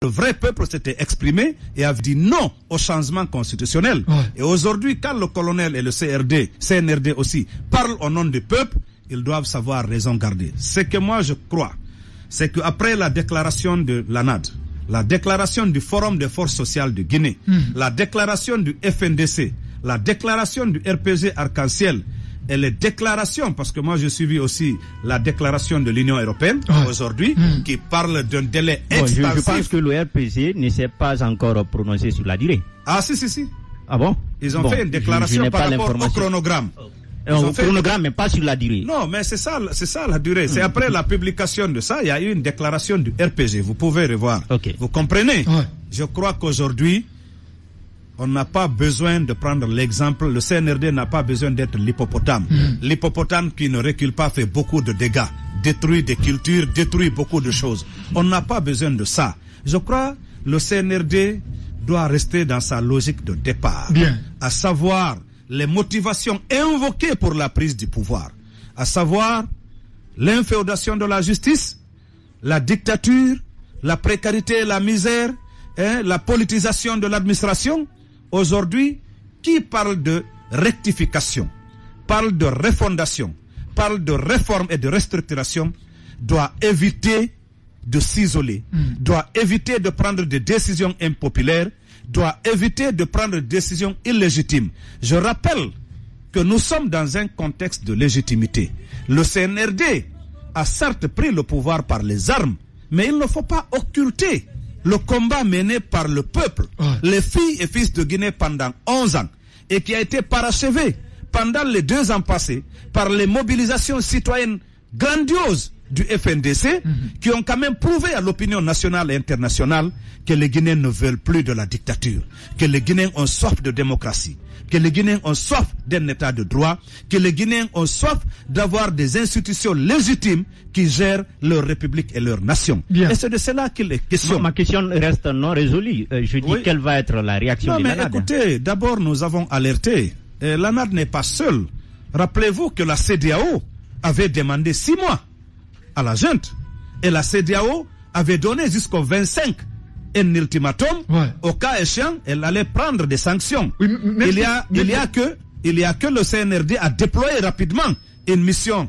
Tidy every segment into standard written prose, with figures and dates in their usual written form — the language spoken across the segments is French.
Le vrai peuple s'était exprimé et a dit non au changement constitutionnel. Et aujourd'hui, quand le colonel et le CNRD aussi parlent au nom du peuple, ils doivent savoir raison garder. Ce que moi je crois, c'est qu'après la déclaration de l'ANAD, la déclaration du Forum des forces sociales de Guinée, la déclaration du FNDC, la déclaration du RPG Arc-en-Ciel, et les déclarations, parce que moi j'ai suivi aussi la déclaration de l'Union européenne aujourd'hui, qui parle d'un délai extensif. Je pense que le RPG ne s'est pas encore prononcé sur la durée. Ah si. Ah bon? Ils ont fait une déclaration par rapport au chronogramme. Au chronogramme, mais pas sur la durée. Non, mais c'est ça la durée. C'est après la publication de ça, il y a eu une déclaration du RPG. Vous pouvez revoir. Vous comprenez? Je crois qu'aujourd'hui, on n'a pas besoin de prendre l'exemple. Le CNRD n'a pas besoin d'être l'hippopotame. L'hippopotame qui ne recule pas fait beaucoup de dégâts, détruit des cultures, détruit beaucoup de choses. On n'a pas besoin de ça. Je crois que le CNRD doit rester dans sa logique de départ. À savoir les motivations invoquées pour la prise du pouvoir. À savoir l'inféodation de la justice, la dictature, la précarité et la misère, la politisation de l'administration. Aujourd'hui, qui parle de rectification, parle de refondation, parle de réforme et de restructuration, doit éviter de s'isoler, doit éviter de prendre des décisions impopulaires, doit éviter de prendre des décisions illégitimes. Je rappelle que nous sommes dans un contexte de légitimité. Le CNRD a certes pris le pouvoir par les armes, mais il ne faut pas occulter le combat mené par le peuple, les filles et fils de Guinée pendant 11 ans, et qui a été parachevé pendant les 2 ans passés par les mobilisations citoyennes grandioses du FNDC, qui ont quand même prouvé à l'opinion nationale et internationale que les Guinéens ne veulent plus de la dictature, que les Guinéens ont soif de démocratie, que les Guinéens ont soif d'un état de droit, que les Guinéens ont soif d'avoir des institutions légitimes qui gèrent leur république et leur nation. Et c'est de cela qu'il est question. Ma question reste non résolue. Je dis quelle va être la réaction de l'ANAD. Écoutez, d'abord nous avons alerté. L'ANAD n'est pas seule. Rappelez-vous que la CEDEAO avait demandé 6 mois à la junte. Et la CEDEAO avait donné jusqu'au 25 un ultimatum. Au cas échéant, elle allait prendre des sanctions. Il y a que le CNRD a déployé rapidement une mission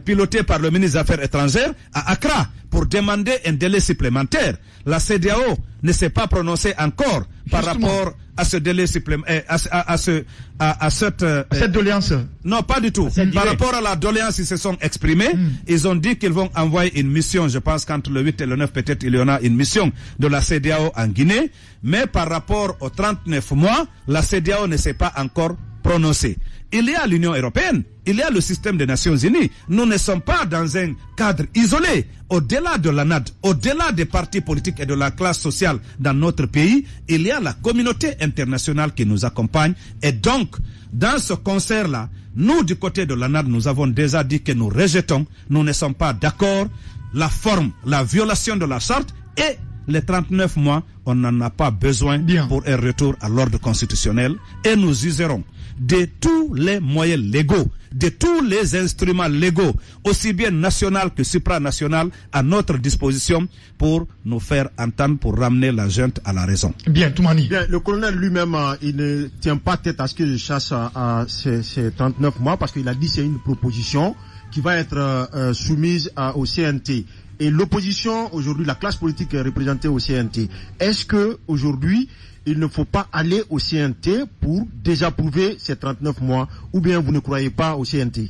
pilotée par le ministre des Affaires étrangères à Accra pour demander un délai supplémentaire. La CEDEAO ne s'est pas prononcée encore par rapport à ce délai supplémentaire, à cette doléance. Non, pas du tout. Par rapport à la doléance, ils se sont exprimés. Ils ont dit qu'ils vont envoyer une mission. Je pense qu'entre le 8 et le 9, peut-être, il y en a une mission de la CEDEAO en Guinée. Mais par rapport aux 39 mois, la CEDEAO ne s'est pas encore prononcée. Il y a l'Union européenne, il y a le système des Nations Unies. Nous ne sommes pas dans un cadre isolé. Au-delà de l'ANAD, au-delà des partis politiques et de la classe sociale dans notre pays, il y a la communauté internationale qui nous accompagne. Et donc, dans ce concert-là, nous, du côté de l'ANAD, nous avons déjà dit que nous rejetons, nous ne sommes pas d'accord, la forme, la violation de la charte et les 39 mois, on n'en a pas besoin pour un retour à l'ordre constitutionnel. Et nous userons de tous les moyens légaux, de tous les instruments légaux, aussi bien national que supranational, à notre disposition pour nous faire entendre, pour ramener la junte à la raison. Toumani. Le colonel lui-même, il ne tient pas tête à ce qu'il chasse à ces 39 mois parce qu'il a dit que c'est une proposition qui va être soumise au CNT. Et l'opposition, aujourd'hui, la classe politique est représentée au CNT. Est-ce que aujourd'hui, il ne faut pas aller au CNT pour désapprouver ces 39 mois, ou bien vous ne croyez pas au CNT?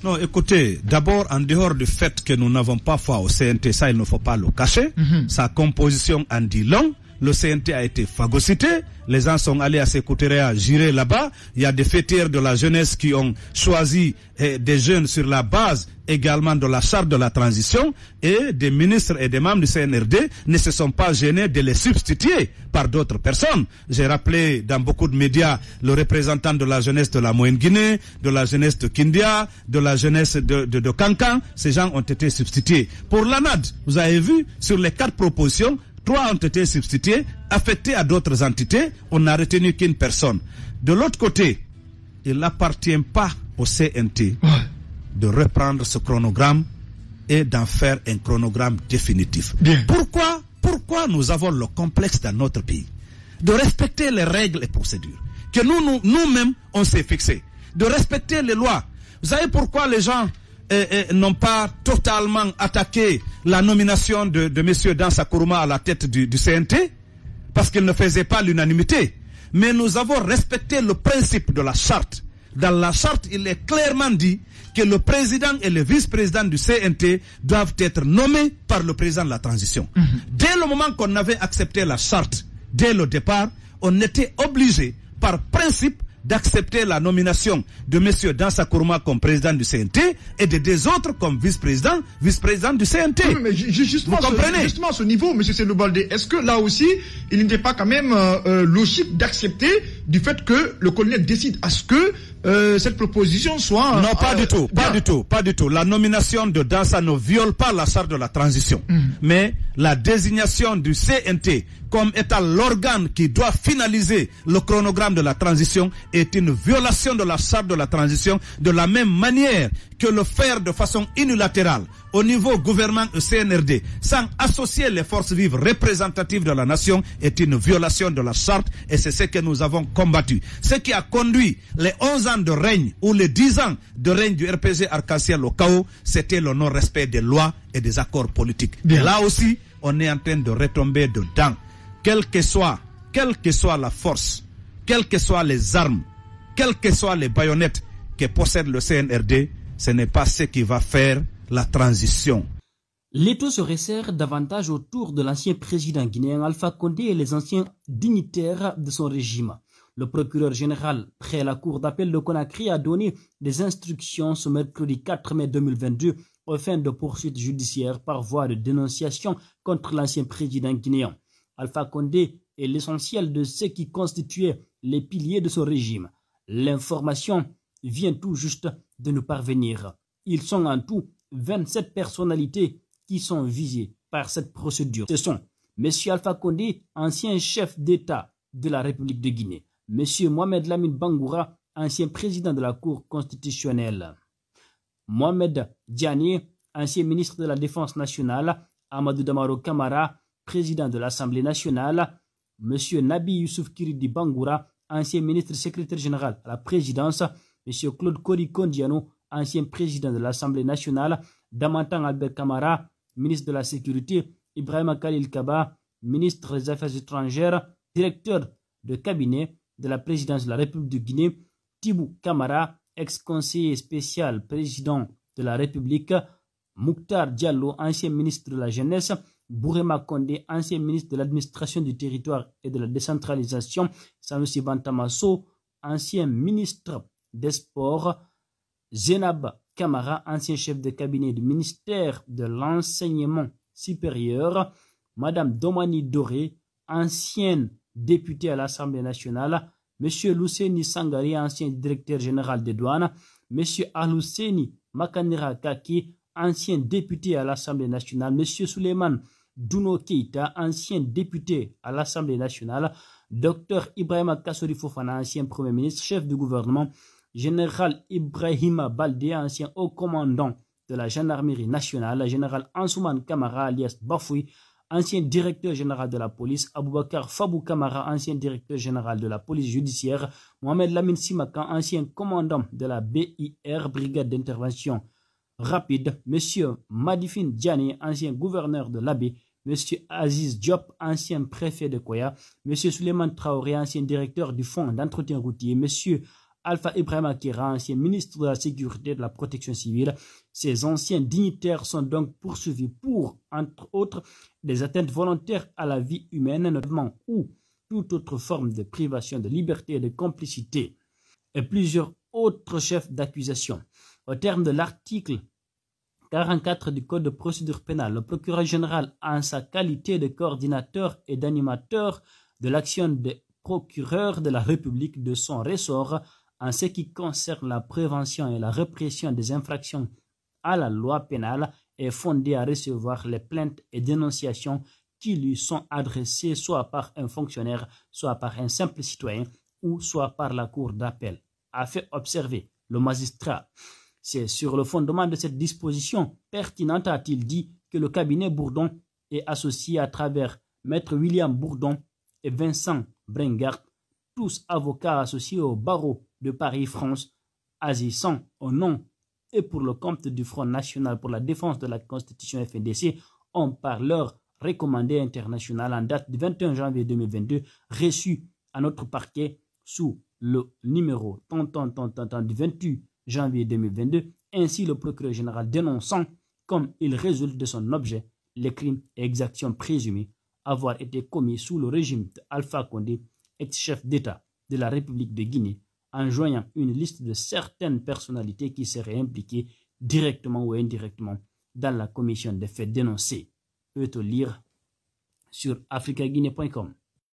Non, écoutez, d'abord, en dehors du fait que nous n'avons pas foi au CNT, ça, il ne faut pas le cacher. Sa composition en dit long. Le CNT a été phagocyté. Les gens sont allés à Sékou-Touré jurer là-bas. Il y a des fêteurs de la jeunesse qui ont choisi des jeunes sur la base également de la charte de la transition, et des ministres et des membres du CNRD ne se sont pas gênés de les substituer par d'autres personnes. J'ai rappelé dans beaucoup de médias le représentant de la jeunesse de la Moyenne-Guinée, de la jeunesse de Kindia, de la jeunesse de Kankan. Ces gens ont été substitués. Pour l'ANAD, vous avez vu, sur les 4 propositions, 3 ont été substitués, affectés à d'autres entités. On n'a retenu qu'une personne. De l'autre côté, il n'appartient pas au CNT de reprendre ce chronogramme et d'en faire un chronogramme définitif. Pourquoi pourquoi nous avons le complexe dans notre pays de respecter les règles et procédures que nous-mêmes on s'est fixées, de respecter les lois. Vous savez pourquoi les gens n'ont pas totalement attaqué la nomination de M. Dansa Kourouma à la tête du CNT? Parce qu'il ne faisait pas l'unanimité. Mais nous avons respecté le principe de la charte. Dans la charte, il est clairement dit que le président et le vice-président du CNT doivent être nommés par le président de la transition. Dès le moment qu'on avait accepté la charte, dès le départ, on était obligé, par principe, d'accepter la nomination de M. Dansa Kourouma comme président du CNT et de deux autres comme vice-président du CNT. Oui, mais justement, justement à ce niveau, M. Sénoubaldé, est-ce que là aussi, il n'était pas quand même logique d'accepter du fait que le colonel décide à ce que cette proposition soit... Non, pas du tout. La nomination de Dansa ne viole pas la charte de la transition. Mais la désignation du CNT comme étant l'organe qui doit finaliser le chronogramme de la transition est une violation de la charte de la transition, de la même manière que le faire de façon unilatérale au niveau gouvernement CNRD sans associer les forces vives représentatives de la nation est une violation de la charte, et c'est ce que nous avons combattu. Ce qui a conduit les 11 ans de règne ou les 10 ans de règne du RPG Arc-en-Ciel au chaos, c'était le non-respect des lois et des accords politiques. Et là aussi, on est en train de retomber dedans. Quelle que soit la force, quelles que soient les armes, quelles que soient les baïonnettes que possède le CNRD, ce n'est pas ce qui va faire la transition. L'étau se resserre davantage autour de l'ancien président guinéen Alpha Condé et les anciens dignitaires de son régime. Le procureur général près la cour d'appel de Conakry a donné des instructions ce mercredi 4 mai 2022 aux fins de poursuites judiciaires par voie de dénonciation contre l'ancien président guinéen. Alpha Condé est l'essentiel de ce qui constituait les piliers de son régime. L'information vient tout juste de nous parvenir. Ils sont en tout 27 personnalités qui sont visées par cette procédure. Ce sont M. Alpha Condé, ancien chef d'État de la République de Guinée, M. Mohamed Lamine Bangoura, ancien président de la Cour constitutionnelle, Mohamed Diané, ancien ministre de la Défense nationale, Amadou Damaro Camara, président de l'Assemblée nationale, M. Nabi Youssouf Kiridi Bangoura, ancien ministre secrétaire général à la présidence, M. Claude Kori Kondiano, ancien président de l'Assemblée nationale, Damantan Albert Camara, ministre de la Sécurité, Ibrahima Khalil Kaba, ministre des Affaires étrangères, directeur de cabinet de la présidence de la République de Guinée, Tibou Camara, ex-conseiller spécial président de la République, Mouktar Diallo, ancien ministre de la Jeunesse, Bourema Kondé, ancien ministre de l'administration du territoire et de la décentralisation, Sanoussi Bantamasso, ancien ministre des Sports, Zenab Kamara, ancien chef de cabinet du ministère de l'Enseignement supérieur, Madame Domani Doré, ancienne députée à l'Assemblée nationale, Monsieur Luseni Sangari, ancien directeur général des douanes, Monsieur Aluseni Makanira Kaki, ancien député à l'Assemblée nationale, Monsieur Suleiman Douno Keita, ancien député à l'Assemblée nationale, Dr Ibrahima Kassori Fofana, ancien premier ministre, chef du gouvernement, Général Ibrahima Baldé, ancien haut commandant de la gendarmerie nationale, Général Ansouman Kamara alias Bafoui, ancien directeur général de la police, Aboubakar Fabou Kamara, ancien directeur général de la police judiciaire, Mohamed Lamine Simaka, ancien commandant de la BIR, brigade d'intervention rapide, Monsieur Madifine Diané, ancien gouverneur de l'Abbé, Monsieur Aziz Diop, ancien préfet de Koya, Monsieur Suleiman Traoré, ancien directeur du fonds d'entretien routier, Monsieur Alpha Ibrahima Kera, ancien ministre de la Sécurité et de la Protection civile. Ces anciens dignitaires sont donc poursuivis pour, entre autres, des atteintes volontaires à la vie humaine, notamment ou toute autre forme de privation de liberté et de complicité, et plusieurs autres chefs d'accusation. Au terme de l'article 44 du Code de procédure pénale, le procureur général, en sa qualité de coordinateur et d'animateur de l'action des procureurs de la République de son ressort, en ce qui concerne la prévention et la répression des infractions à la loi pénale, est fondé à recevoir les plaintes et dénonciations qui lui sont adressées soit par un fonctionnaire, soit par un simple citoyen, ou soit par la cour d'appel, a fait observer le magistrat. C'est sur le fondement de cette disposition pertinente, a-t-il dit, que le cabinet Bourdon est associé à travers Maître William Bourdon et Vincent Brengart, tous avocats associés au barreau de Paris-France, agissant au nom et pour le compte du Front National pour la défense de la Constitution FNDC, ont par leur recommandé international en date du 21 janvier 2022 reçu à notre parquet sous le numéro du 28 janvier 2022, ainsi le procureur général dénonçant, comme il résulte de son objet, les crimes et exactions présumés avoir été commis sous le régime d'Alpha Condé, ex-chef d'État de la République de Guinée, en joignant une liste de certaines personnalités qui seraient impliquées directement ou indirectement dans la commission des faits dénoncés. Peut lire sur africaguinée.com.